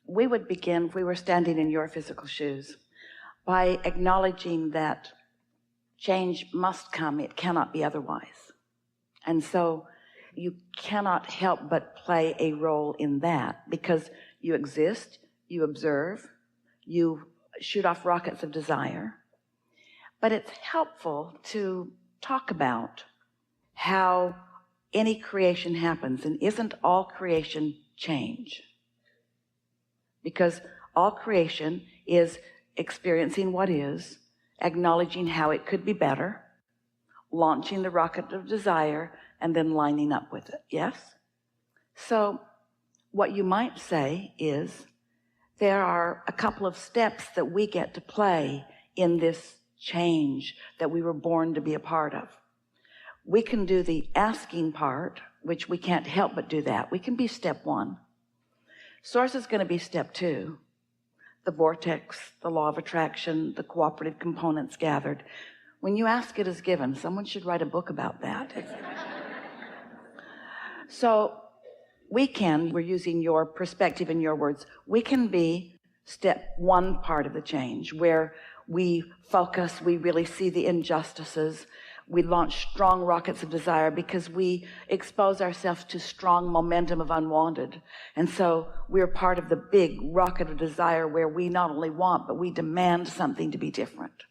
we would begin, if we were standing in your physical shoes, by acknowledging that change must come. It cannot be otherwise. And so you cannot help but play a role in that, because you exist, you observe, you shoot off rockets of desire. But it's helpful to talk about how any creation happens, and isn't all creation change? Because all creation is experiencing what is, acknowledging how it could be better, launching the rocket of desire, and then lining up with it. Yes? So what you might say is, there are a couple of steps that we get to play in this change that we were born to be a part of. We can do the asking part, which we can't help but do that. We can be step one. Source is going to be step two. The vortex, the law of attraction, the cooperative components gathered. When you ask, it is given. Someone should write a book about that. So we're using your perspective and your words, we can be step one part of the change, where we focus, we really see the injustices, we launch strong rockets of desire because we expose ourselves to strong momentum of unwanted. And so we're part of the big rocket of desire where we not only want, but we demand something to be different.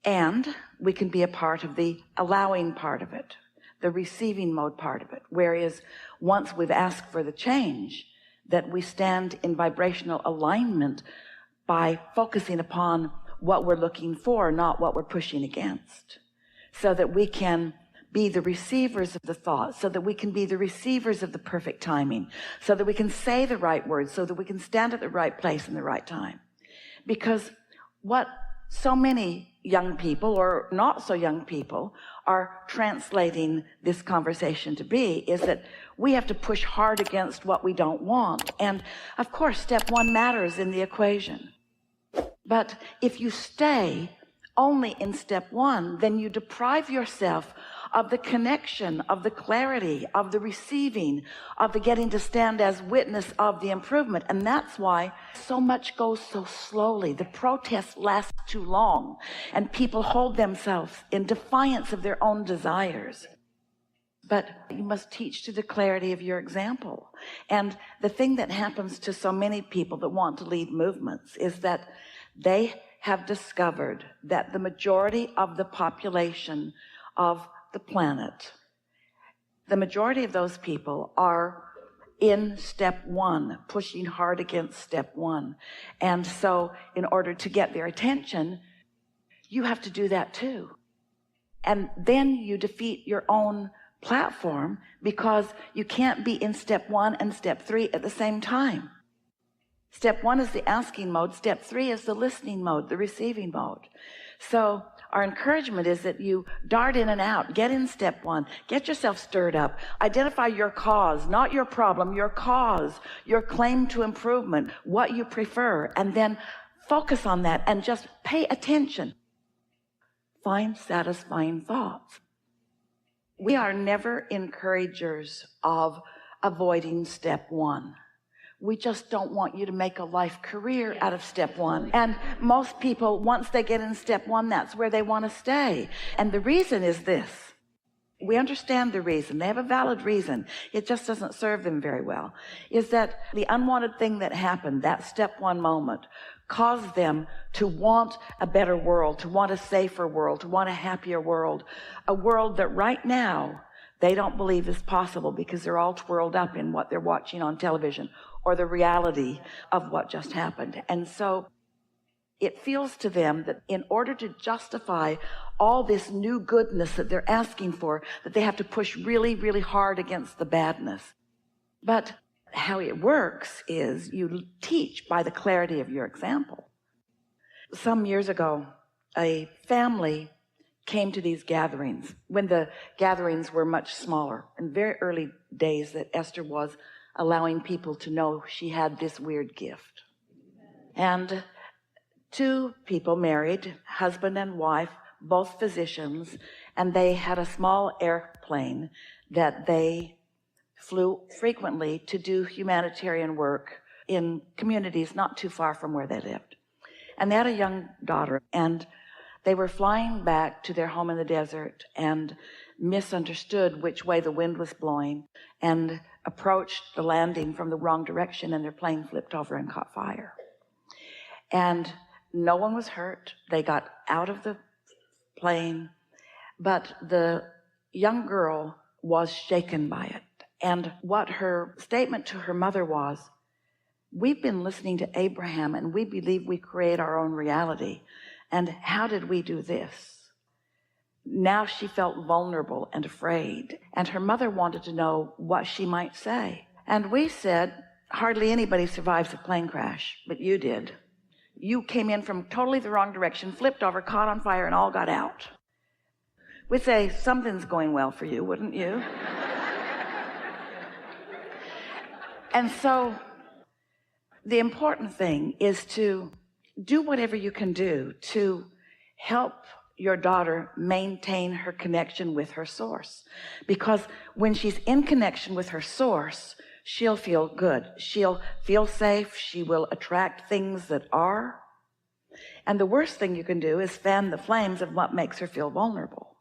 And we can be a part of the allowing part of it, the receiving mode part of it, whereas once we've asked for the change, that we stand in vibrational alignment by focusing upon what we're looking for, not what we're pushing against, so that we can be the receivers of the thought, so that we can be the receivers of the perfect timing, so that we can say the right words, so that we can stand at the right place in the right time. Because what so many young people, or not so young people, are translating this conversation to be is that we have to push hard against what we don't want. And of course, step one matters in the equation. But if you stay only in step one, then you deprive yourself of the connection, of the clarity, of the receiving, of the getting to stand as witness of the improvement. And that's why so much goes so slowly. The protests last too long, and people hold themselves in defiance of their own desires. But you must teach to the clarity of your example. And the thing that happens to so many people that want to lead movements is that they have discovered that the majority of the population of the planet, the majority of those people are in step one, pushing hard against step one. And so in order to get their attention, you have to do that too. And then you defeat your own platform, because you can't be in step one and step three at the same time. Step one is the asking mode. Step three is the listening mode, the receiving mode. So our encouragement is that you dart in and out, get in step one, get yourself stirred up, identify your cause, not your problem, your cause, your claim to improvement, what you prefer, and then focus on that and just pay attention. Find satisfying thoughts. We are never encouragers of avoiding step one. We just don't want you to make a life career out of step one. And most people, once they get in step one, that's where they want to stay. And the reason is this. We understand the reason. They have a valid reason. It just doesn't serve them very well. Is that the unwanted thing that happened, that step one moment, caused them to want a better world, to want a safer world, to want a happier world, a world that right now they don't believe is possible because they're all twirled up in what they're watching on television or the reality of what just happened. And so it feels to them that in order to justify all this new goodness that they're asking for, that they have to push really, really hard against the badness. But how it works is you teach by the clarity of your example. Some years ago, a family came to these gatherings when the gatherings were much smaller, in very early days that Esther was allowing people to know she had this weird gift. And two people married, husband and wife, both physicians, and they had a small airplane that they flew frequently to do humanitarian work in communities not too far from where they lived. And they had a young daughter, and they were flying back to their home in the desert and misunderstood which way the wind was blowing and approached the landing from the wrong direction, and their plane flipped over and caught fire. And no one was hurt. They got out of the plane, but the young girl was shaken by it. And what her statement to her mother was, we've been listening to Abraham and we believe we create our own reality. And how did we do this? Now she felt vulnerable and afraid. And her mother wanted to know what she might say. And we said, hardly anybody survives a plane crash, but you did. You came in from totally the wrong direction, flipped over, caught on fire, and all got out. We'd say, something's going well for you, wouldn't you? And so the important thing is to do whatever you can do to help your daughter maintain her connection with her source. Because when she's in connection with her source, she'll feel good. She'll feel safe. She will attract things that are. And the worst thing you can do is fan the flames of what makes her feel vulnerable.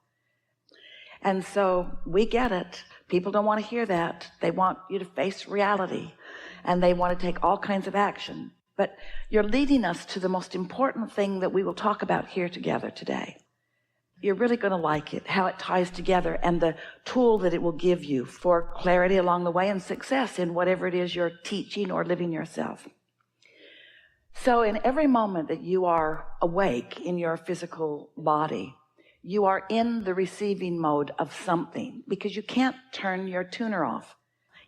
And so we get it. People don't want to hear that. They want you to face reality, and they want to take all kinds of action. But you're leading us to the most important thing that we will talk about here together today. You're really going to like it, how it ties together, and the tool that it will give you for clarity along the way and success in whatever it is you're teaching or living yourself. So in every moment that you are awake in your physical body, you are in the receiving mode of something, because you can't turn your tuner off.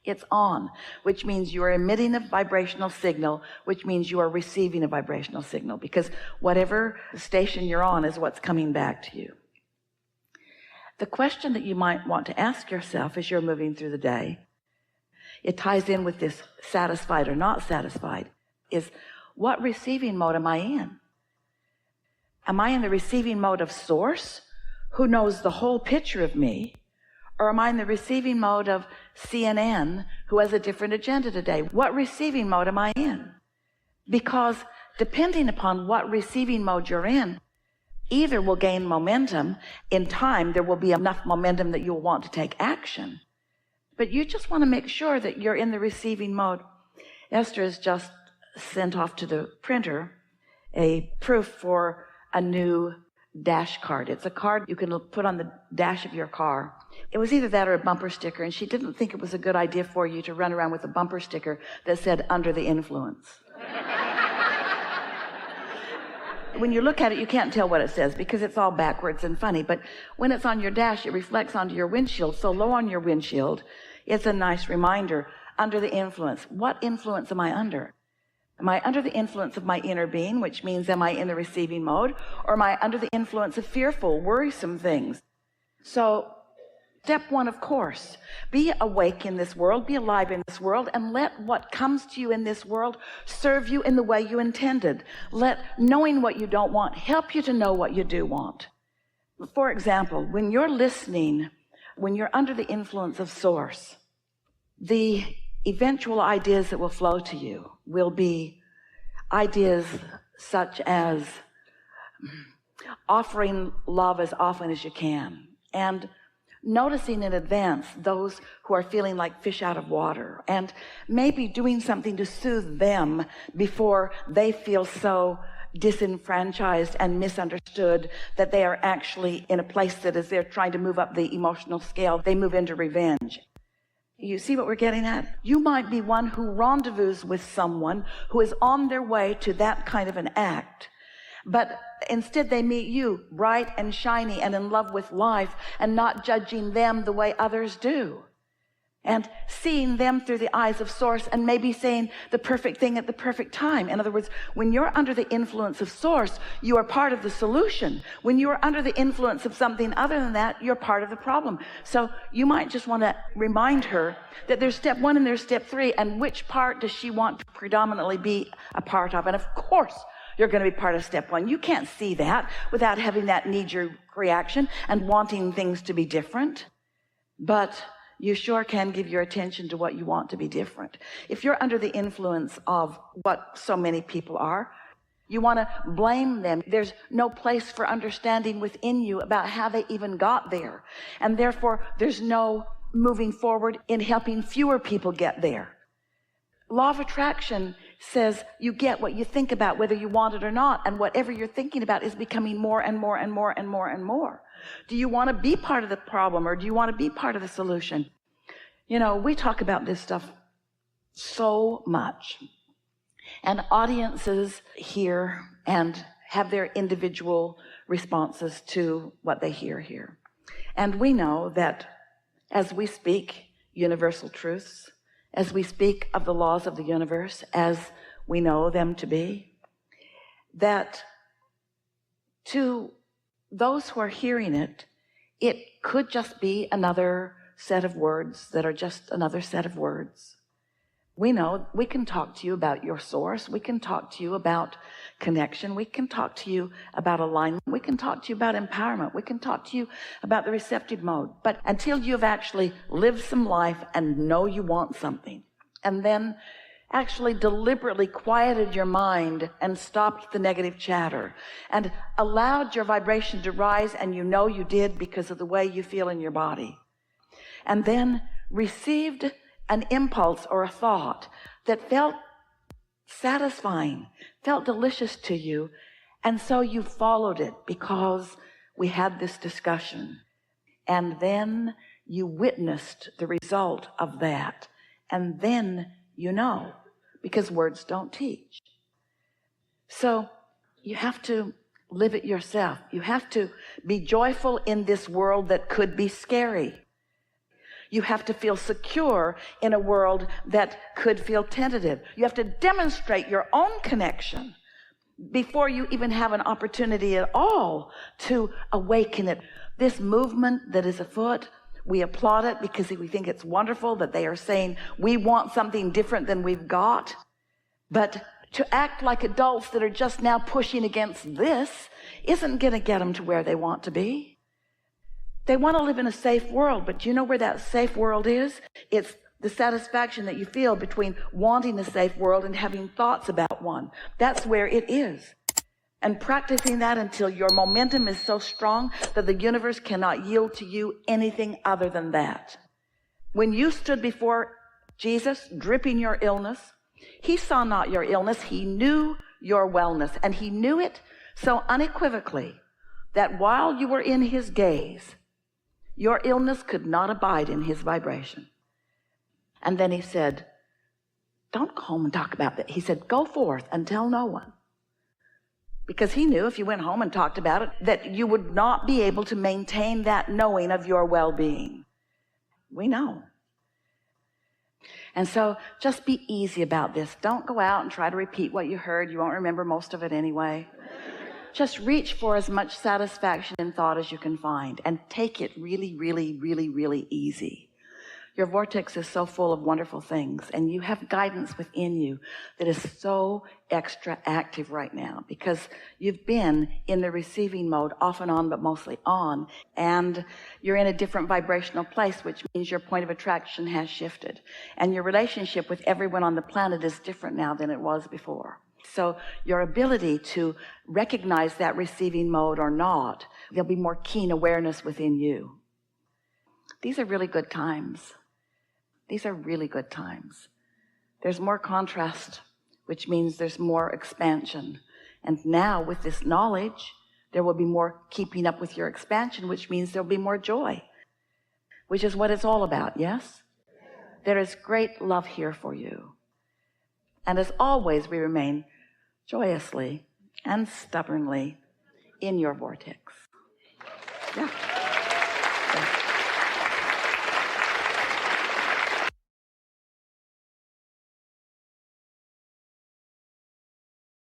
It's on, which means you are emitting a vibrational signal, which means you are receiving a vibrational signal, because whatever station you're on is what's coming back to you. The question that you might want to ask yourself as you're moving through the day, it ties in with this satisfied or not satisfied, is what receiving mode am I in? Am I in the receiving mode of source, who knows the whole picture of me? Or am I in the receiving mode of CNN, who has a different agenda today? What receiving mode am I in? Because depending upon what receiving mode you're in, either will gain momentum. In time, there will be enough momentum that you'll want to take action. But you just want to make sure that you're in the receiving mode. Esther has just sent off to the printer a proof for a new dash card. It's a card you can put on the dash of your car. It was either that or a bumper sticker, and she didn't think it was a good idea for you to run around with a bumper sticker that said under the influence. When you look at it, you can't tell what it says because it's all backwards and funny, but when it's on your dash, it reflects onto your windshield. So low on your windshield, it's a nice reminder, under the influence. What influence am I under? Am I under the influence of my inner being, which means am I in the receiving mode, or am I under the influence of fearful, worrisome things? So step one, of course, be awake in this world, be alive in this world, and let what comes to you in this world serve you in the way you intended. Let knowing what you don't want help you to know what you do want. For example, when you're listening, when you're under the influence of source, the eventual ideas that will flow to you will be ideas such as offering love as often as you can, and noticing in advance those who are feeling like fish out of water, and maybe doing something to soothe them before they feel so disenfranchised and misunderstood that they are actually in a place that as they're trying to move up the emotional scale, they move into revenge. You see what we're getting at? You might be one who rendezvous with someone who is on their way to that kind of an act, but instead they meet you bright and shiny and in love with life and not judging them the way others do, and seeing them through the eyes of source and maybe saying the perfect thing at the perfect time. In other words, when you're under the influence of source, you are part of the solution. When you are under the influence of something other than that, you're part of the problem. So you might just want to remind her that there's step one and there's step three, and which part does she want to predominantly be a part of. And of course, you're going to be part of step one. You can't see that without having that knee-jerk reaction and wanting things to be different. But you sure can give your attention to what you want to be different. If you're under the influence of what so many people are, you want to blame them. There's no place for understanding within you about how they even got there. And therefore, there's no moving forward in helping fewer people get there. Law of attraction says you get what you think about, whether you want it or not. And whatever you're thinking about is becoming more and more and more and more and more. Do you want to be part of the problem, or do you want to be part of the solution? You know, we talk about this stuff so much. And audiences hear and have their individual responses to what they hear here. And we know that as we speak universal truths, as we speak of the laws of the universe as we know them to be, that to those who are hearing it, it could just be another set of words that are just another set of words. We know we can talk to you about your source. We can talk to you about connection. We can talk to you about alignment. We can talk to you about empowerment. We can talk to you about the receptive mode. But until you've actually lived some life and know you want something, and then actually deliberately quieted your mind and stopped the negative chatter and allowed your vibration to rise, and you know you did because of the way you feel in your body, and then received an impulse or a thought that felt satisfying, felt delicious to you, and so you followed it because we had this discussion, and then you witnessed the result of that, and then you know, because words don't teach. So you have to live it yourself. You have to be joyful in this world that could be scary. You have to feel secure in a world that could feel tentative. You have to demonstrate your own connection before you even have an opportunity at all to awaken it. This movement that is afoot, we applaud it because we think it's wonderful that they are saying we want something different than we've got. But to act like adults that are just now pushing against this isn't going to get them to where they want to be. They want to live in a safe world, but you know where that safe world is? It's the satisfaction that you feel between wanting a safe world and having thoughts about one. That's where it is. And practicing that until your momentum is so strong that the universe cannot yield to you anything other than that. When you stood before Jesus, dripping your illness, he saw not your illness, he knew your wellness, and he knew it so unequivocally that while you were in his gaze, your illness could not abide in his vibration. And then he said, don't go home and talk about that. He said, go forth and tell no one. Because he knew if you went home and talked about it, that you would not be able to maintain that knowing of your well-being. We know. And so just be easy about this. Don't go out and try to repeat what you heard. You won't remember most of it anyway. Just reach for as much satisfaction in thought as you can find, and take it really, really, really, really easy. Your vortex is so full of wonderful things, and you have guidance within you that is so extra active right now because you've been in the receiving mode off and on, but mostly on, and you're in a different vibrational place, which means your point of attraction has shifted, and your relationship with everyone on the planet is different now than it was before. So your ability to recognize that receiving mode or not, there'll be more keen awareness within you. These are really good times. These are really good times. There's more contrast, which means there's more expansion. And now with this knowledge, there will be more keeping up with your expansion, which means there'll be more joy, which is what it's all about, yes? There is great love here for you. And as always, we remain joyously and stubbornly in your vortex. Yeah.